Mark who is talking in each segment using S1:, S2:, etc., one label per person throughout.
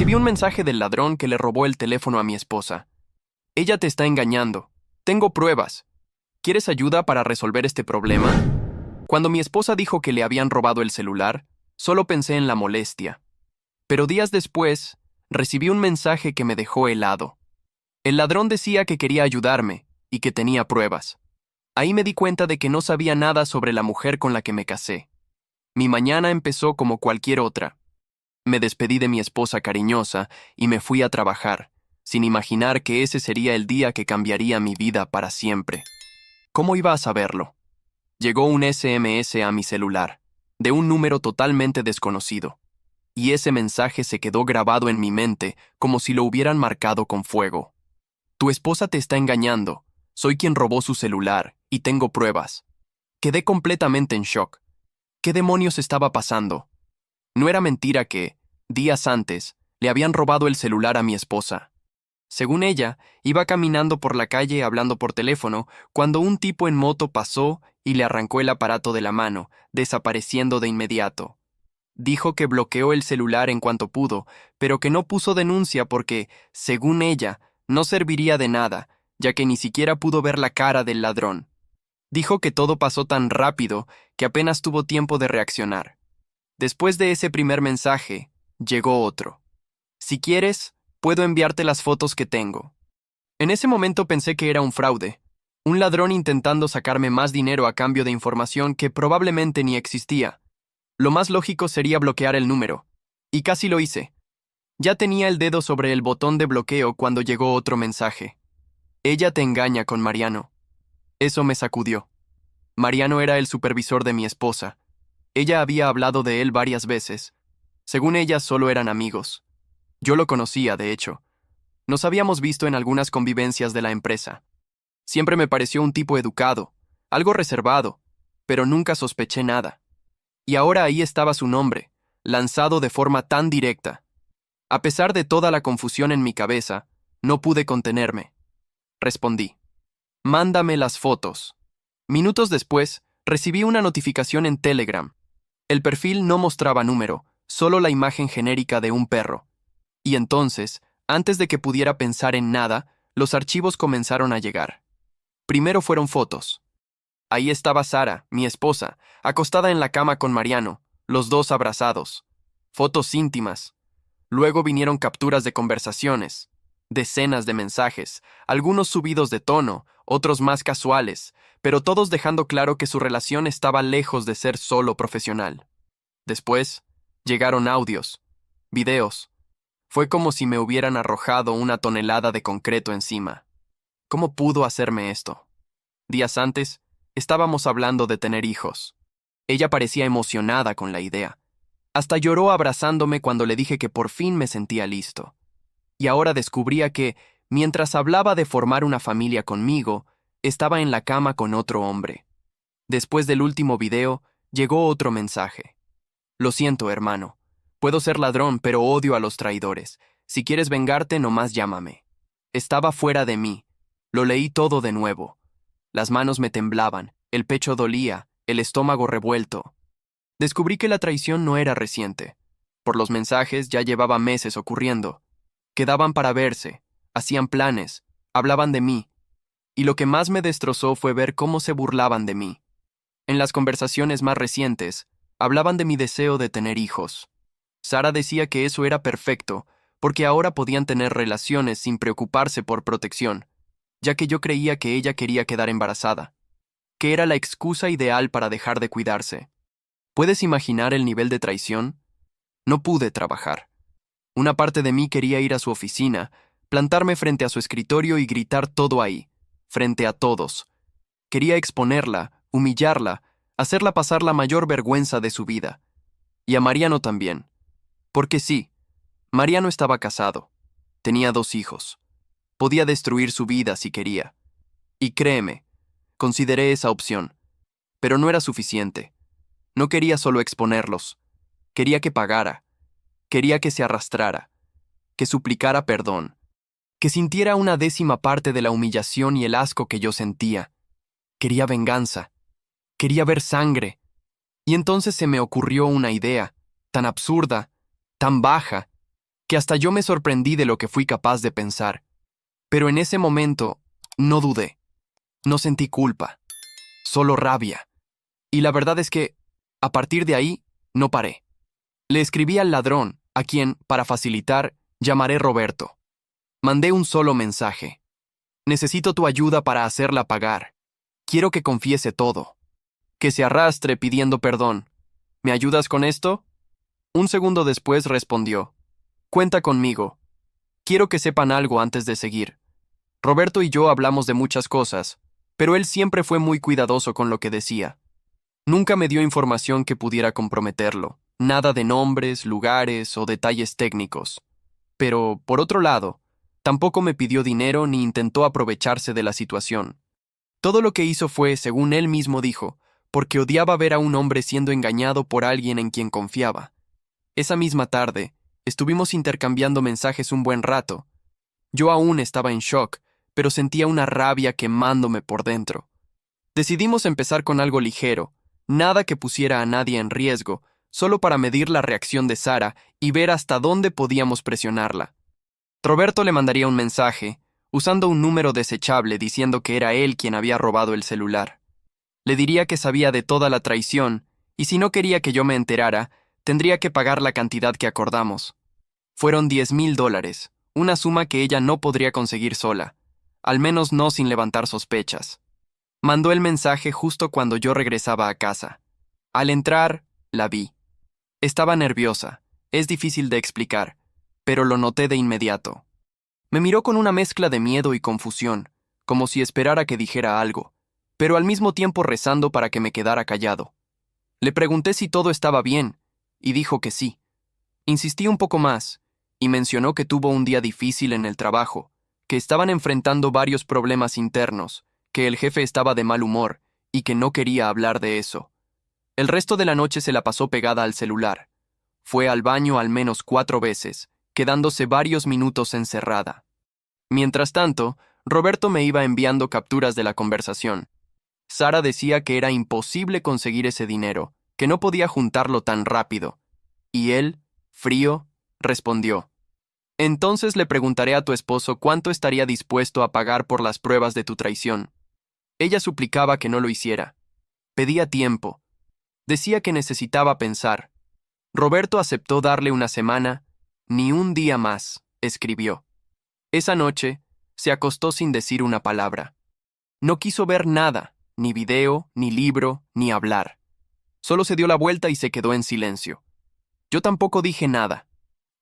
S1: Recibí un mensaje del ladrón que le robó el teléfono a mi esposa. Ella te está engañando. Tengo pruebas. ¿Quieres ayuda para resolver este problema? Cuando mi esposa dijo que le habían robado el celular, solo pensé en la molestia. Pero días después, recibí un mensaje que me dejó helado. El ladrón decía que quería ayudarme y que tenía pruebas. Ahí me di cuenta de que no sabía nada sobre la mujer con la que me casé. Mi mañana empezó como cualquier otra. Me despedí de mi esposa cariñosa y me fui a trabajar, sin imaginar que ese sería el día que cambiaría mi vida para siempre. ¿Cómo iba a saberlo? Llegó un SMS a mi celular, de un número totalmente desconocido, y ese mensaje se quedó grabado en mi mente como si lo hubieran marcado con fuego. Tu esposa te está engañando. Soy quien robó su celular, y tengo pruebas. Quedé completamente en shock. ¿Qué demonios estaba pasando? No era mentira que, días antes, le habían robado el celular a mi esposa. Según ella, iba caminando por la calle hablando por teléfono cuando un tipo en moto pasó y le arrancó el aparato de la mano, desapareciendo de inmediato. Dijo que bloqueó el celular en cuanto pudo, pero que no puso denuncia porque, según ella, no serviría de nada, ya que ni siquiera pudo ver la cara del ladrón. Dijo que todo pasó tan rápido que apenas tuvo tiempo de reaccionar. Después de ese primer mensaje, llegó otro. Si quieres, puedo enviarte las fotos que tengo. En ese momento pensé que era un fraude, un ladrón intentando sacarme más dinero a cambio de información que probablemente ni existía. Lo más lógico sería bloquear el número, y casi lo hice. Ya tenía el dedo sobre el botón de bloqueo cuando llegó otro mensaje. Ella te engaña con Mariano. Eso me sacudió. Mariano era el supervisor de mi esposa. Ella había hablado de él varias veces. Según ella, solo eran amigos. Yo lo conocía, de hecho. Nos habíamos visto en algunas convivencias de la empresa. Siempre me pareció un tipo educado, algo reservado, pero nunca sospeché nada. Y ahora ahí estaba su nombre, lanzado de forma tan directa. A pesar de toda la confusión en mi cabeza, no pude contenerme. Respondí. Mándame las fotos. Minutos después, recibí una notificación en Telegram. El perfil no mostraba número, solo la imagen genérica de un perro. Y entonces, antes de que pudiera pensar en nada, los archivos comenzaron a llegar. Primero fueron fotos. Ahí estaba Sara, mi esposa, acostada en la cama con Mariano, los dos abrazados. Fotos íntimas. Luego vinieron capturas de conversaciones, decenas de mensajes, algunos subidos de tono, otros más casuales, pero todos dejando claro que su relación estaba lejos de ser solo profesional. Después, llegaron audios, videos. Fue como si me hubieran arrojado una tonelada de concreto encima. ¿Cómo pudo hacerme esto? Días antes, estábamos hablando de tener hijos. Ella parecía emocionada con la idea. Hasta lloró abrazándome cuando le dije que por fin me sentía listo. Y ahora descubría que, mientras hablaba de formar una familia conmigo, estaba en la cama con otro hombre. Después del último video, llegó otro mensaje. Lo siento, hermano. Puedo ser ladrón, pero odio a los traidores. Si quieres vengarte, nomás llámame. Estaba fuera de mí. Lo leí todo de nuevo. Las manos me temblaban, el pecho dolía, el estómago revuelto. Descubrí que la traición no era reciente. Por los mensajes ya llevaba meses ocurriendo. Quedaban para verse, hacían planes, hablaban de mí. Y lo que más me destrozó fue ver cómo se burlaban de mí. En las conversaciones más recientes, hablaban de mi deseo de tener hijos. Sara decía que eso era perfecto, porque ahora podían tener relaciones sin preocuparse por protección, ya que yo creía que ella quería quedar embarazada, que era la excusa ideal para dejar de cuidarse. ¿Puedes imaginar el nivel de traición? No pude trabajar. Una parte de mí quería ir a su oficina, plantarme frente a su escritorio y gritar todo ahí, frente a todos. Quería exponerla, humillarla, hacerla pasar la mayor vergüenza de su vida. Y a Mariano también. Porque sí, Mariano estaba casado. Tenía 2 hijos. Podía destruir su vida si quería. Y créeme, consideré esa opción. Pero no era suficiente. No quería solo exponerlos. Quería que pagara. Quería que se arrastrara. Que suplicara perdón. Que sintiera una 10ª parte de la humillación y el asco que yo sentía. Quería venganza. Quería ver sangre. Y entonces se me ocurrió una idea, tan absurda, tan baja. que hasta yo me sorprendí de lo que fui capaz de pensar. Pero en ese momento, no dudé. No sentí culpa, solo rabia. Y la verdad es que, a partir de ahí, no paré. Le escribí al ladrón, a quien, para facilitar, llamaré Roberto. Mandé un solo mensaje. Necesito tu ayuda para hacerla pagar. Quiero que confiese todo. Que se arrastre pidiendo perdón. ¿Me ayudas con esto? Un segundo después respondió. Cuenta conmigo. Quiero que sepan algo antes de seguir. Roberto y yo hablamos de muchas cosas, pero él siempre fue muy cuidadoso con lo que decía. Nunca me dio información que pudiera comprometerlo, nada de nombres, lugares o detalles técnicos. Pero, por otro lado, tampoco me pidió dinero ni intentó aprovecharse de la situación. Todo lo que hizo fue, según él mismo dijo, porque odiaba ver a un hombre siendo engañado por alguien en quien confiaba. Esa misma tarde, estuvimos intercambiando mensajes un buen rato. Yo aún estaba en shock, pero sentía una rabia quemándome por dentro. Decidimos empezar con algo ligero, nada que pusiera a nadie en riesgo, solo para medir la reacción de Sara y ver hasta dónde podíamos presionarla. Roberto le mandaría un mensaje, usando un número desechable diciendo que era él quien había robado el celular. Le diría que sabía de toda la traición, y si no quería que yo me enterara, tendría que pagar la cantidad que acordamos. Fueron $10,000, una suma que ella no podría conseguir sola, al menos no sin levantar sospechas. Mandó el mensaje justo cuando yo regresaba a casa. Al entrar, la vi. Estaba nerviosa, es difícil de explicar, pero lo noté de inmediato. Me miró con una mezcla de miedo y confusión, como si esperara que dijera algo, pero al mismo tiempo rezando para que me quedara callado. Le pregunté si todo estaba bien, y dijo que sí. Insistí un poco más, y mencionó que tuvo un día difícil en el trabajo, que estaban enfrentando varios problemas internos, que el jefe estaba de mal humor, y que no quería hablar de eso. El resto de la noche se la pasó pegada al celular. Fue al baño al menos 4 veces, quedándose varios minutos encerrada. Mientras tanto, Roberto me iba enviando capturas de la conversación. Sara decía que era imposible conseguir ese dinero, que no podía juntarlo tan rápido. Y él, frío, respondió: Entonces le preguntaré a tu esposo cuánto estaría dispuesto a pagar por las pruebas de tu traición. Ella suplicaba que no lo hiciera. Pedía tiempo. Decía que necesitaba pensar. Roberto aceptó darle una semana, ni un día más, escribió. Esa noche, se acostó sin decir una palabra. No quiso ver nada, ni video, ni libro, ni hablar. Solo se dio la vuelta y se quedó en silencio. Yo tampoco dije nada.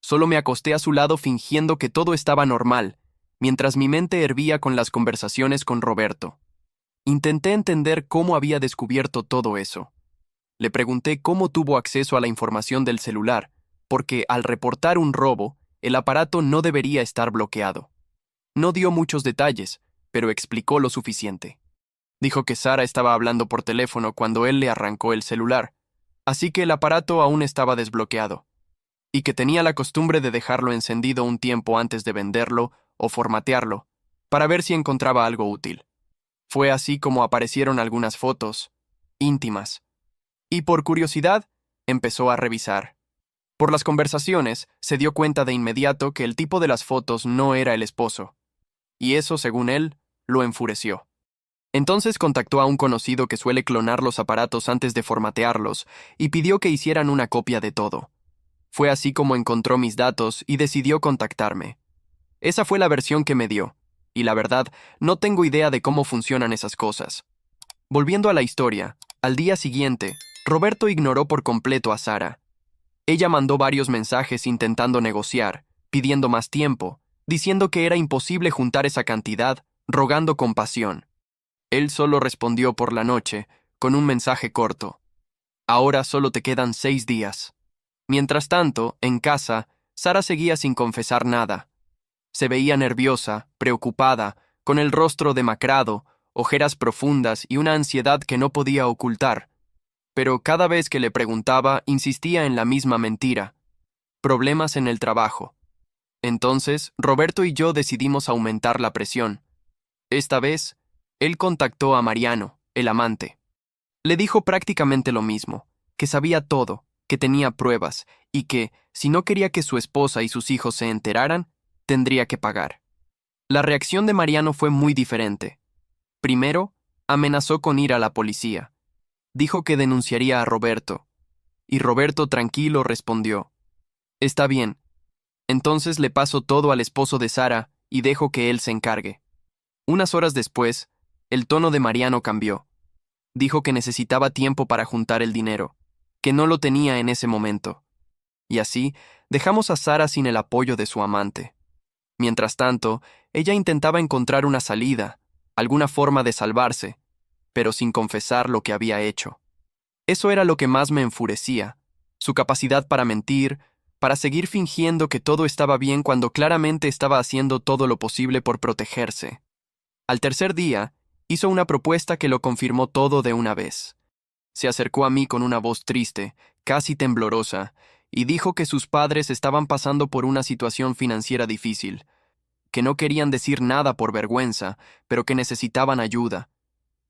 S1: Solo me acosté a su lado fingiendo que todo estaba normal, mientras mi mente hervía con las conversaciones con Roberto. Intenté entender cómo había descubierto todo eso. Le pregunté cómo tuvo acceso a la información del celular, porque al reportar un robo, el aparato no debería estar bloqueado. No dio muchos detalles, pero explicó lo suficiente. Dijo que Sara estaba hablando por teléfono cuando él le arrancó el celular, así que el aparato aún estaba desbloqueado, y que tenía la costumbre de dejarlo encendido un tiempo antes de venderlo o formatearlo, para ver si encontraba algo útil. Fue así como aparecieron algunas fotos, íntimas, y por curiosidad, empezó a revisar. Por las conversaciones, se dio cuenta de inmediato que el tipo de las fotos no era el esposo, y eso, según él, lo enfureció. Entonces contactó a un conocido que suele clonar los aparatos antes de formatearlos y pidió que hicieran una copia de todo. Fue así como encontró mis datos y decidió contactarme. Esa fue la versión que me dio, y la verdad, no tengo idea de cómo funcionan esas cosas. Volviendo a la historia, al día siguiente, Roberto ignoró por completo a Sara. Ella mandó varios mensajes intentando negociar, pidiendo más tiempo, diciendo que era imposible juntar esa cantidad, rogando compasión. Él solo respondió por la noche, con un mensaje corto. Ahora solo te quedan 6 días. Mientras tanto, en casa, Sara seguía sin confesar nada. Se veía nerviosa, preocupada, con el rostro demacrado, ojeras profundas y una ansiedad que no podía ocultar. Pero cada vez que le preguntaba, insistía en la misma mentira. Problemas en el trabajo. Entonces, Roberto y yo decidimos aumentar la presión. Esta vez, él contactó a Mariano, el amante. Le dijo prácticamente lo mismo, que sabía todo, que tenía pruebas, y que, Si no quería que su esposa y sus hijos se enteraran, tendría que pagar. La reacción de Mariano fue muy diferente. Primero, amenazó con ir a la policía. Dijo que denunciaría a Roberto. Y Roberto, tranquilo, respondió: «Está bien. Entonces le paso todo al esposo de Sara y dejo que él se encargue». Unas horas después, el tono de Mariano cambió. Dijo que necesitaba tiempo para juntar el dinero, que no lo tenía en ese momento. Y así, dejamos a Sara sin el apoyo de su amante. Mientras tanto, ella intentaba encontrar una salida, alguna forma de salvarse, pero sin confesar lo que había hecho. Eso era lo que más me enfurecía, su capacidad para mentir, para seguir fingiendo que todo estaba bien cuando claramente estaba haciendo todo lo posible por protegerse. Al tercer día, hizo una propuesta que lo confirmó todo de una vez. Se acercó a mí con una voz triste, casi temblorosa, y dijo que sus padres estaban pasando por una situación financiera difícil, que no querían decir nada por vergüenza, pero que necesitaban ayuda.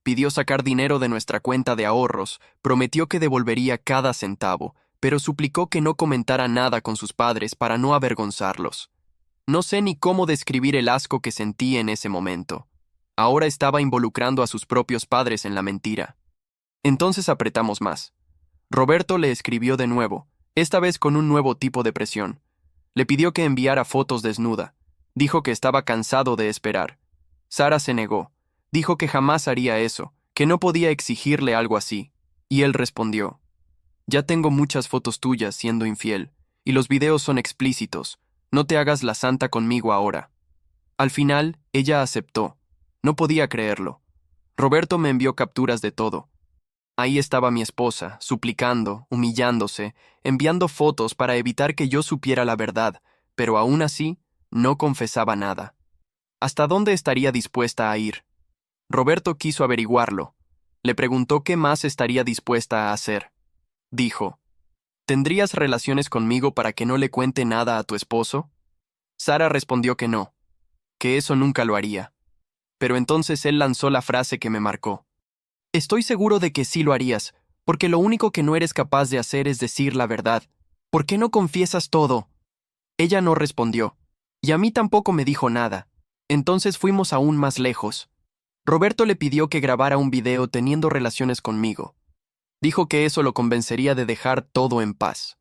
S1: Pidió sacar dinero de nuestra cuenta de ahorros, prometió que devolvería cada centavo, pero suplicó que no comentara nada con sus padres para no avergonzarlos. No sé ni cómo describir el asco que sentí en ese momento. Ahora estaba involucrando a sus propios padres en la mentira. Entonces apretamos más. Roberto le escribió de nuevo, esta vez con un nuevo tipo de presión. Le pidió que enviara fotos desnuda. Dijo que estaba cansado de esperar. Sara se negó. Dijo que jamás haría eso, que no podía exigirle algo así. Y él respondió: «Ya tengo muchas fotos tuyas siendo infiel, y los videos son explícitos. No te hagas la santa conmigo ahora». Al final, ella aceptó. No podía creerlo. Roberto me envió capturas de todo. Ahí estaba mi esposa, suplicando, humillándose, enviando fotos para evitar que yo supiera la verdad, pero aún así, no confesaba nada. ¿Hasta dónde estaría dispuesta a ir? Roberto quiso averiguarlo. Le preguntó qué más estaría dispuesta a hacer. Dijo: «¿Tendrías relaciones conmigo para que no le cuente nada a tu esposo?» Sara respondió que no, que eso nunca lo haría. Pero entonces él lanzó la frase que me marcó: «Estoy seguro de que sí lo harías, porque lo único que no eres capaz de hacer es decir la verdad. ¿Por qué no confiesas todo?» Ella no respondió, y a mí tampoco me dijo nada. Entonces fuimos aún más lejos. Roberto le pidió que grabara un video teniendo relaciones conmigo. Dijo que eso lo convencería de dejar todo en paz.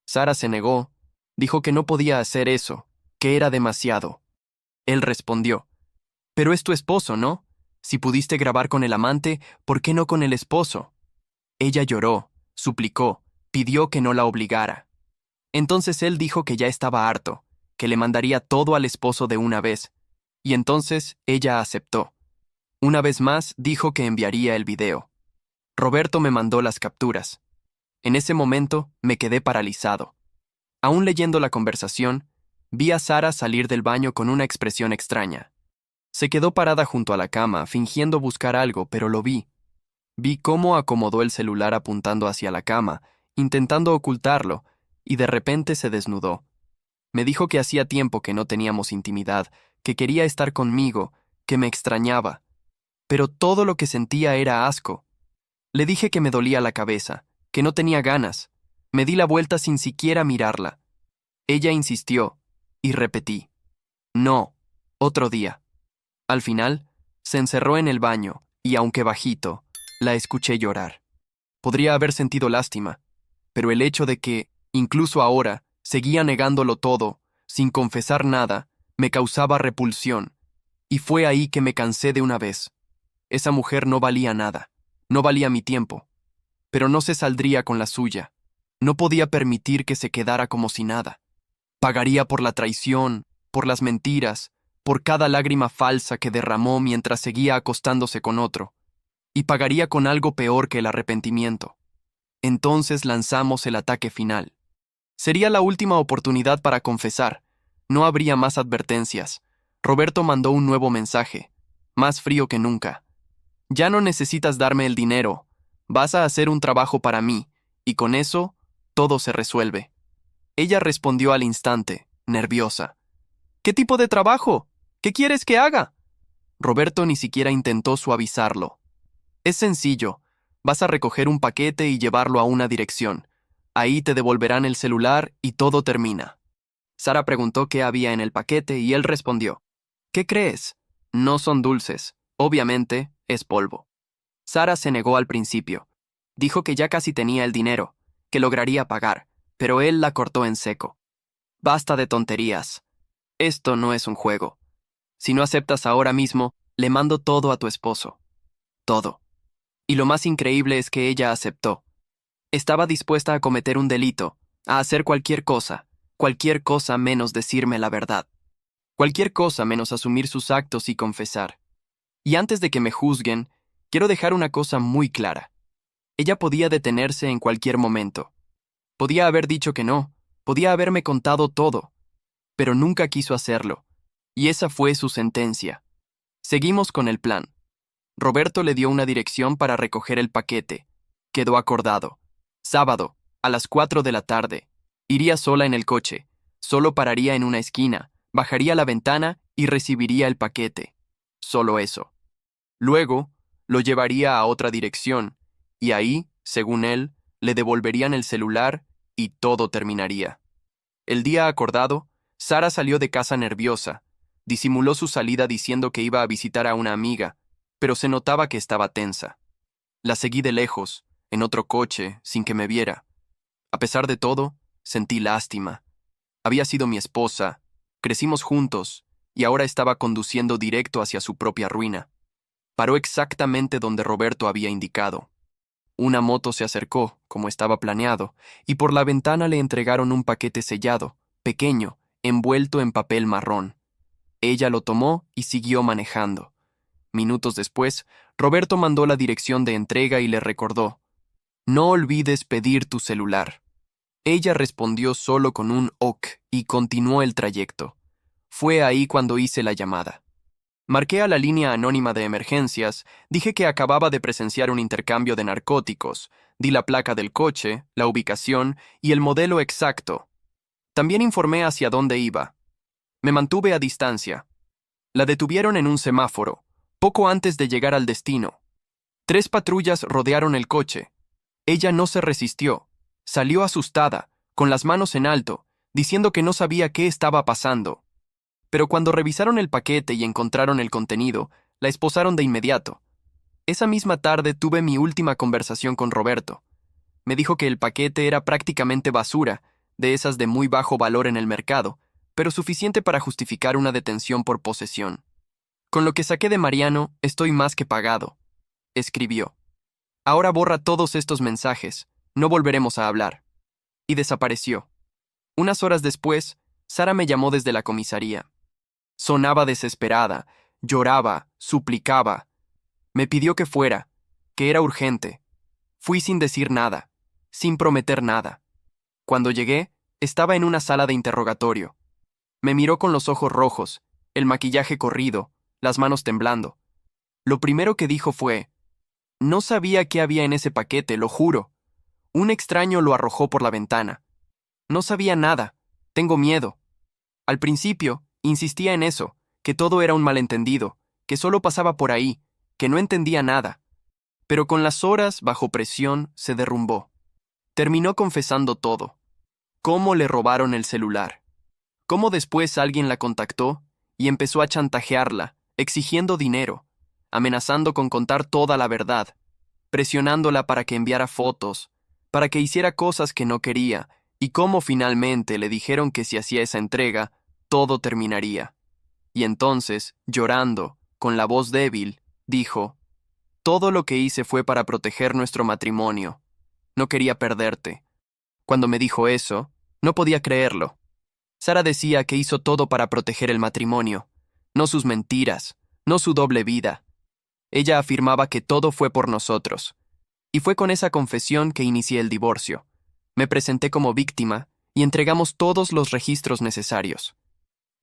S1: Sara se negó. Dijo que no podía hacer eso, que era demasiado. Él respondió: «Pero es tu esposo, ¿no? Si pudiste grabar con el amante, ¿por qué no con el esposo?» Ella lloró, suplicó, pidió que no la obligara. Entonces él dijo que ya estaba harto, que le mandaría todo al esposo de una vez, y entonces ella aceptó. Una vez más dijo que enviaría el video. Roberto me mandó las capturas. En ese momento me quedé paralizado. Aún leyendo la conversación, vi a Sara salir del baño con una expresión extraña. Se quedó parada junto a la cama, fingiendo buscar algo, pero lo vi. Vi cómo acomodó el celular apuntando hacia la cama, intentando ocultarlo, y de repente se desnudó. Me dijo que hacía tiempo que no teníamos intimidad, que quería estar conmigo, que me extrañaba. Pero todo lo que sentía era asco. Le dije que me dolía la cabeza, que no tenía ganas. Me di la vuelta sin siquiera mirarla. Ella insistió, y repetí: «No, otro día». Al final, se encerró en el baño, y aunque bajito, la escuché llorar. Podría haber sentido lástima, pero el hecho de que, incluso ahora, seguía negándolo todo, sin confesar nada, me causaba repulsión, y fue ahí que me cansé de una vez. Esa mujer no valía nada, no valía mi tiempo, pero no se saldría con la suya. No podía permitir que se quedara como si nada. Pagaría por la traición, por las mentiras, por cada lágrima falsa que derramó mientras seguía acostándose con otro, y pagaría con algo peor que el arrepentimiento. Entonces lanzamos el ataque final. Sería la última oportunidad para confesar. No habría más advertencias. Roberto mandó un nuevo mensaje, más frío que nunca. «Ya no necesitas darme el dinero. Vas a hacer un trabajo para mí, y con eso, todo se resuelve». Ella respondió al instante, nerviosa: «¿Qué tipo de trabajo? ¿Qué quieres que haga?» Roberto ni siquiera intentó suavizarlo. «Es sencillo. Vas a recoger un paquete y llevarlo a una dirección. Ahí te devolverán el celular y todo termina. Sara preguntó qué había en el paquete y él respondió: ¿Qué crees? No son dulces. Obviamente, es polvo. Sara se negó al principio. Dijo que ya casi tenía el dinero, que lograría pagar, pero él la cortó en seco. Basta de tonterías. Esto no es un juego. Si no aceptas ahora mismo, le mando todo a tu esposo. Todo. Y lo más increíble es que ella aceptó. Estaba dispuesta a cometer un delito, a hacer cualquier cosa menos decirme la verdad. Cualquier cosa menos asumir sus actos y confesar. Y antes de que me juzguen, quiero dejar una cosa muy clara. Ella podía detenerse en cualquier momento. Podía haber dicho que no, podía haberme contado todo, pero nunca quiso hacerlo. Y esa fue su sentencia. Seguimos con el plan. Roberto le dio una dirección para recoger el paquete. Quedó acordado. Sábado, a las 4 de la tarde. Iría sola en el coche. Solo pararía en una esquina, bajaría la ventana y recibiría el paquete. Solo eso. Luego, lo llevaría a otra dirección, y ahí, según él, le devolverían el celular y todo terminaría. El día acordado, Sara salió de casa nerviosa. Disimuló su salida diciendo que iba a visitar a una amiga, pero se notaba que estaba tensa. La seguí de lejos, en otro coche, sin que me viera. A pesar de todo, sentí lástima. Había sido mi esposa, crecimos juntos, y ahora estaba conduciendo directo hacia su propia ruina. Paró exactamente donde Roberto había indicado. Una moto se acercó, como estaba planeado, y por la ventana le entregaron un paquete sellado, pequeño, envuelto en papel marrón. Ella lo tomó y siguió manejando. Minutos después, Roberto mandó la dirección de entrega y le recordó: «No olvides pedir tu celular». Ella respondió solo con un ok y continuó el trayecto. Fue ahí cuando hice la llamada. Marqué a la línea anónima de emergencias, dije que acababa de presenciar un intercambio de narcóticos, di la placa del coche, la ubicación y el modelo exacto. También informé hacia dónde iba. Me mantuve a distancia. La detuvieron en un semáforo, poco antes de llegar al destino. 3 patrullas rodearon el coche. Ella no se resistió. Salió asustada, con las manos en alto, diciendo que no sabía qué estaba pasando. Pero cuando revisaron el paquete y encontraron el contenido, la esposaron de inmediato. Esa misma tarde tuve mi última conversación con Roberto. Me dijo que el paquete era prácticamente basura, de esas de muy bajo valor en el mercado, pero suficiente para justificar una detención por posesión. Con lo que saqué de Mariano, estoy más que pagado. Escribió. Ahora borra todos estos mensajes, no volveremos a hablar. Y desapareció. Unas horas después, Sara me llamó desde la comisaría. Sonaba desesperada, lloraba, suplicaba. Me pidió que fuera, que era urgente. Fui sin decir nada, sin prometer nada. Cuando llegué, estaba en una sala de interrogatorio. Me miró con los ojos rojos, el maquillaje corrido, las manos temblando. Lo primero que dijo fue: «No sabía qué había en ese paquete, lo juro. Un extraño lo arrojó por la ventana. No sabía nada. Tengo miedo». Al principio, insistía en eso, que todo era un malentendido, que solo pasaba por ahí, que no entendía nada. Pero con las horas, bajo presión, se derrumbó. Terminó confesando todo. Cómo le robaron el celular. Cómo después alguien la contactó y empezó a chantajearla, exigiendo dinero, amenazando con contar toda la verdad, presionándola para que enviara fotos, para que hiciera cosas que no quería, y cómo finalmente le dijeron que si hacía esa entrega, todo terminaría. Y entonces, llorando, con la voz débil, dijo: «Todo lo que hice fue para proteger nuestro matrimonio. No quería perderte». Cuando me dijo eso, no podía creerlo. Sara decía que hizo todo para proteger el matrimonio, no sus mentiras, no su doble vida. Ella afirmaba que todo fue por nosotros. Y fue con esa confesión que inicié el divorcio. Me presenté como víctima y entregamos todos los registros necesarios.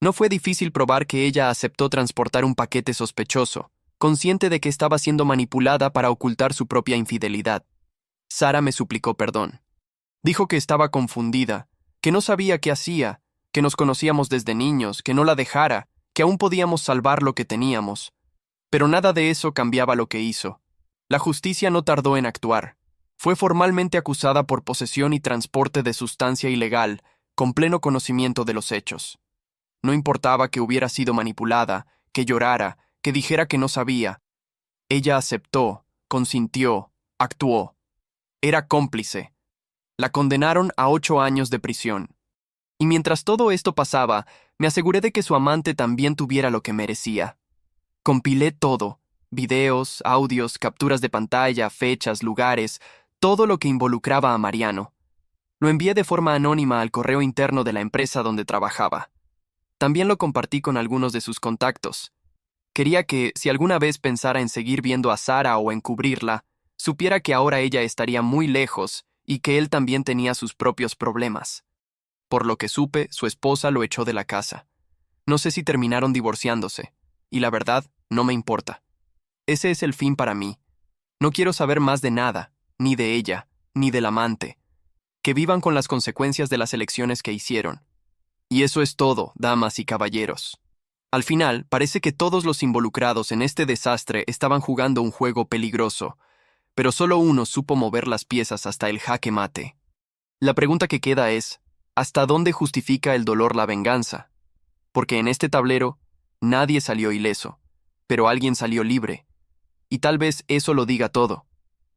S1: No fue difícil probar que ella aceptó transportar un paquete sospechoso, consciente de que estaba siendo manipulada para ocultar su propia infidelidad. Sara me suplicó perdón. Dijo que estaba confundida, que no sabía qué hacía, que nos conocíamos desde niños, que no la dejara, que aún podíamos salvar lo que teníamos. Pero nada de eso cambiaba lo que hizo. La justicia no tardó en actuar. Fue formalmente acusada por posesión y transporte de sustancia ilegal, con pleno conocimiento de los hechos. No importaba que hubiera sido manipulada, que llorara, que dijera que no sabía. Ella aceptó, consintió, actuó. Era cómplice. La condenaron a 8 años de prisión. Y mientras todo esto pasaba, me aseguré de que su amante también tuviera lo que merecía. Compilé todo: videos, audios, capturas de pantalla, fechas, lugares, todo lo que involucraba a Mariano. Lo envié de forma anónima al correo interno de la empresa donde trabajaba. También lo compartí con algunos de sus contactos. Quería que, si alguna vez pensara en seguir viendo a Sara o encubrirla, supiera que ahora ella estaría muy lejos y que él también tenía sus propios problemas. Por lo que supe, su esposa lo echó de la casa. No sé si terminaron divorciándose, y la verdad, no me importa. Ese es el fin para mí. No quiero saber más de nada, ni de ella, ni del amante. Que vivan con las consecuencias de las elecciones que hicieron. Y eso es todo, damas y caballeros. Al final, parece que todos los involucrados en este desastre estaban jugando un juego peligroso, pero solo uno supo mover las piezas hasta el jaque mate. La pregunta que queda es, ¿hasta dónde justifica el dolor la venganza? Porque en este tablero, nadie salió ileso, pero alguien salió libre. Y tal vez eso lo diga todo.